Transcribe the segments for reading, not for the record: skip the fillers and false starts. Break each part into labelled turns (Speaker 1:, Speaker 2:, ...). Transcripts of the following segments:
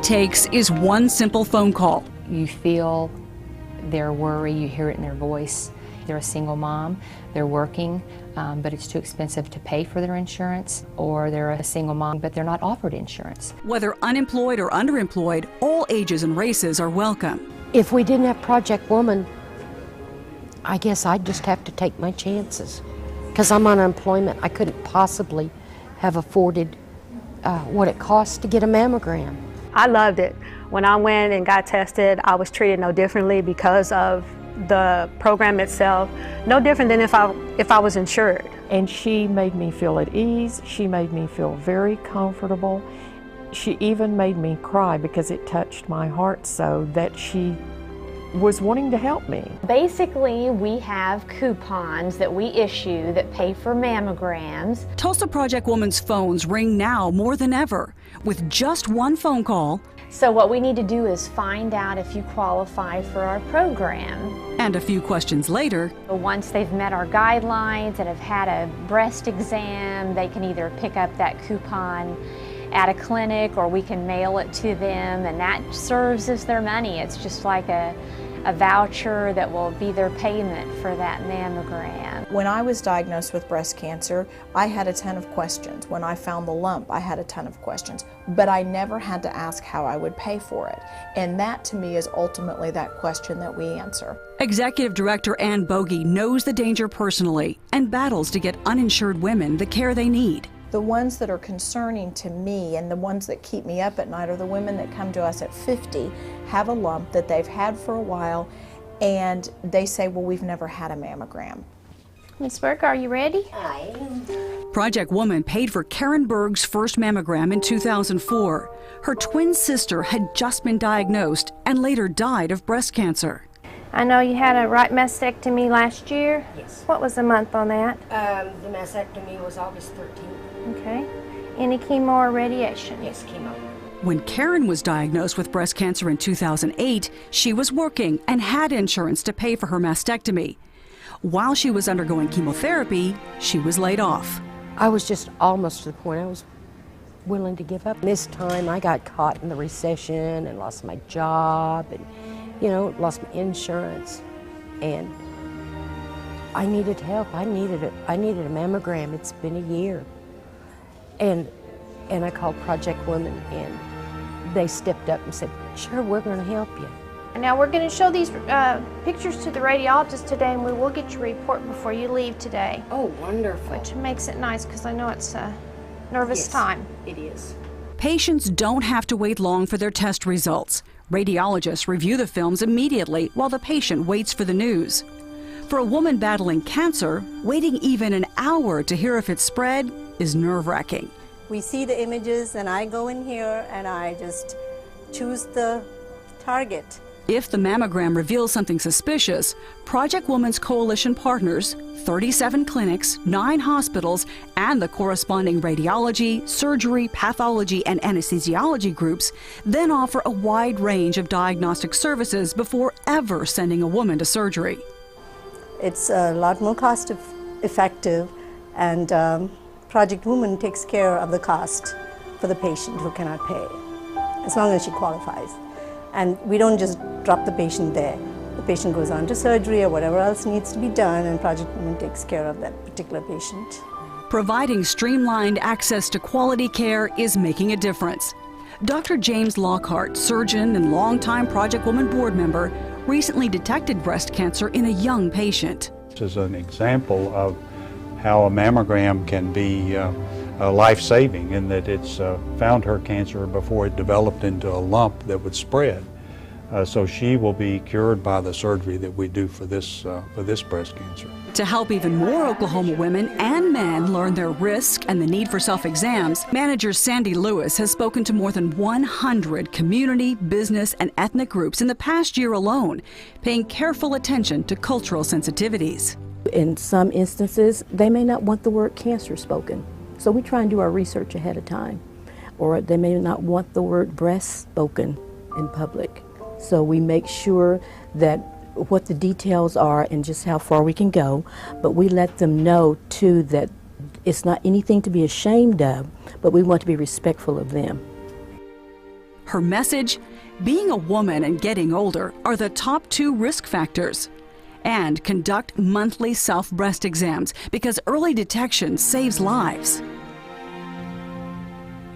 Speaker 1: it takes is one simple phone call.
Speaker 2: You feel their worry, you hear it in their voice. They're a single mom, they're working, but it's too expensive to pay for their insurance, or they're a single mom, but they're not offered insurance.
Speaker 1: Whether unemployed or underemployed, all ages and races are welcome.
Speaker 3: If we didn't have Project Woman, I guess I'd just have to take my chances. Because I'm on unemployment, I couldn't possibly have afforded what it costs to get a mammogram.
Speaker 4: I loved it. When I went and got tested, I was treated no differently because of the program itself, no different than if I was insured.
Speaker 5: And she made me feel at ease. She made me feel very comfortable. She even made me cry because it touched my heart so that she was wanting to help me.
Speaker 6: Basically, we have coupons that we issue that pay for mammograms.
Speaker 1: Tulsa Project Woman's phones ring now more than ever. With just one phone call,
Speaker 6: So what we need to do is find out if you qualify for our program.
Speaker 1: and a few questions later,
Speaker 6: Once they've met our guidelines and have had a breast exam, they can either pick up that coupon at a clinic or we can mail it to them, and that serves as their money. It's just like a voucher that will be their payment for that mammogram.
Speaker 7: When I was diagnosed with breast cancer, I had a ton of questions. When I found the lump, I had a ton of questions, but I never had to ask how I would pay for it. And that to me is ultimately that question that we answer.
Speaker 1: Executive Director Ann Bogie knows the danger personally and battles to get uninsured women the care they need.
Speaker 7: The ones that are concerning to me and the ones that keep me up at night are the women that come to us at 50, have a lump that they've had for a while, and they say, well, we've never had a mammogram.
Speaker 8: Ms. Burke, are you ready?
Speaker 3: I am.
Speaker 1: Project Woman paid for Karen Berg's first mammogram in 2004. Her twin sister had just been diagnosed and later died of breast cancer.
Speaker 8: I know you had a right mastectomy last year.
Speaker 3: Yes.
Speaker 8: What was the month on that?
Speaker 3: The mastectomy was August 13th.
Speaker 8: Okay. Any chemo or radiation?
Speaker 3: Yes, chemo.
Speaker 1: When Karen was diagnosed with breast cancer in 2008, she was working and had insurance to pay for her mastectomy. While she was undergoing chemotherapy, she was laid off.
Speaker 3: I was just almost to the point I was willing to give up. This time I got caught in the recession and lost my job and, lost my insurance. And I needed help. I needed a mammogram. It's been a year. And I called Project Woman, and they stepped up and said, sure, we're going to help you.
Speaker 8: Now we're going to show these pictures to the radiologist today, and we will get your report before you leave today.
Speaker 3: Oh, wonderful.
Speaker 8: Which makes it nice because I know it's a nervous time.
Speaker 3: It is.
Speaker 1: Patients don't have to wait long for their test results. Radiologists review the films immediately while the patient waits for the news. For a woman battling cancer, waiting even an hour to hear if it's spread is nerve-wracking.
Speaker 9: We see the images and I go in here and I just choose the target.
Speaker 1: If the mammogram reveals something suspicious, Project Woman's coalition partners, 37 clinics, 9 hospitals, and the corresponding radiology, surgery, pathology, and anesthesiology groups then offer a wide range of diagnostic services before ever sending a woman to surgery.
Speaker 9: It's a lot more cost effective, and Project Woman takes care of the cost for the patient who cannot pay, as long as she qualifies. And we don't just drop the patient there. The patient goes on to surgery or whatever else needs to be done, and Project Woman takes care of that particular patient.
Speaker 1: Providing streamlined access to quality care is making a difference. Dr. James Lockhart, surgeon and longtime Project Woman board member, recently detected breast cancer in a young patient.
Speaker 10: This is an example of how a mammogram can be life-saving in that it's found her cancer before it developed into a lump that would spread. So she will be cured by the surgery that we do for this breast cancer.
Speaker 1: To help even more Oklahoma women and men learn their risk and the need for self-exams, manager Sandy Lewis has spoken to more than 100 community, business, and ethnic groups in the past year alone, paying careful attention to cultural sensitivities.
Speaker 11: In some instances, they may not want the word cancer spoken, so we try and do our research ahead of time. Or they may not want the word breast spoken in public, so we make sure that what the details are and just how far we can go, but we let them know too that it's not anything to be ashamed of, but we want to be respectful of them.
Speaker 1: Her message: being a woman and getting older are the top 2 risk factors. And conduct monthly self-breast exams because early detection saves lives.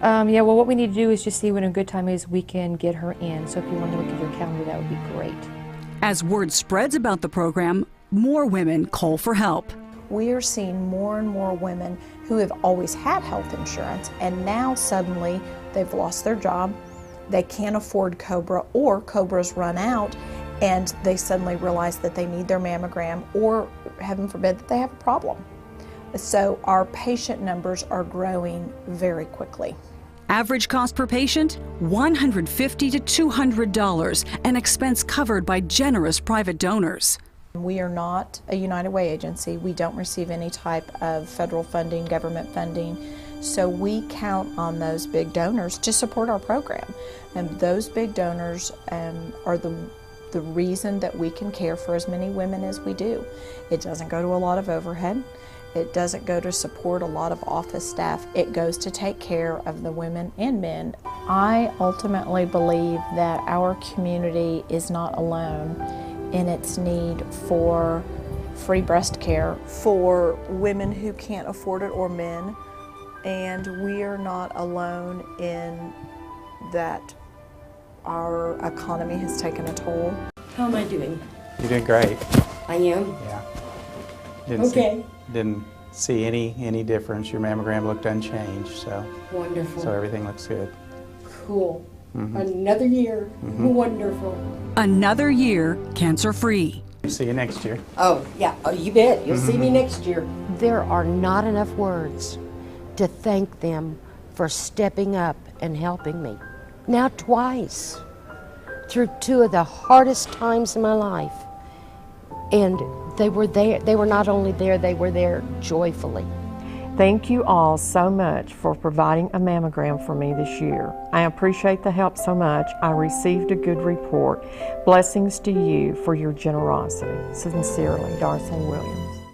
Speaker 2: Yeah, well, what we need to do is just see when a good time is we can get her in. So if you want to look at your calendar, that would be great.
Speaker 1: As word spreads about the program, more women call for help.
Speaker 7: We are seeing more and more women who have always had health insurance, and now suddenly they've lost their job, they can't afford Cobra, or Cobra's run out, and they suddenly realize that they need their mammogram, or heaven forbid that they have a problem. So our patient numbers are growing very quickly.
Speaker 1: Average cost per patient, $150 to $200, an expense covered by generous private donors.
Speaker 7: We are not a United Way agency. We don't receive any type of federal funding, government funding. So we count on those big donors to support our program. And those big donors are the reason that we can care for as many women as we do. It doesn't go to a lot of overhead. It doesn't go to support a lot of office staff. It goes to take care of the women and men. I ultimately believe that our community is not alone in its need for free breast care for women who can't afford it or men. And we are not alone in that our economy has taken a toll.
Speaker 3: How am I doing?
Speaker 12: You did great.
Speaker 3: I am?
Speaker 12: Yeah. Didn't see any difference. Your mammogram looked unchanged, so
Speaker 3: Wonderful.
Speaker 12: so everything looks good.
Speaker 3: Cool. Another year. Wonderful.
Speaker 1: Another year cancer-free.
Speaker 12: See you next year.
Speaker 3: Oh, yeah. Oh, you bet. You'll see me next year. There are not enough words to thank them for stepping up and helping me. Now twice. Through 2 of the hardest times in my life. And they were there. They were not only there, they were there joyfully.
Speaker 5: Thank you all so much for providing a mammogram for me this year. I appreciate the help so much. I received a good report. Blessings to you for your generosity. Sincerely, Darcy Williams.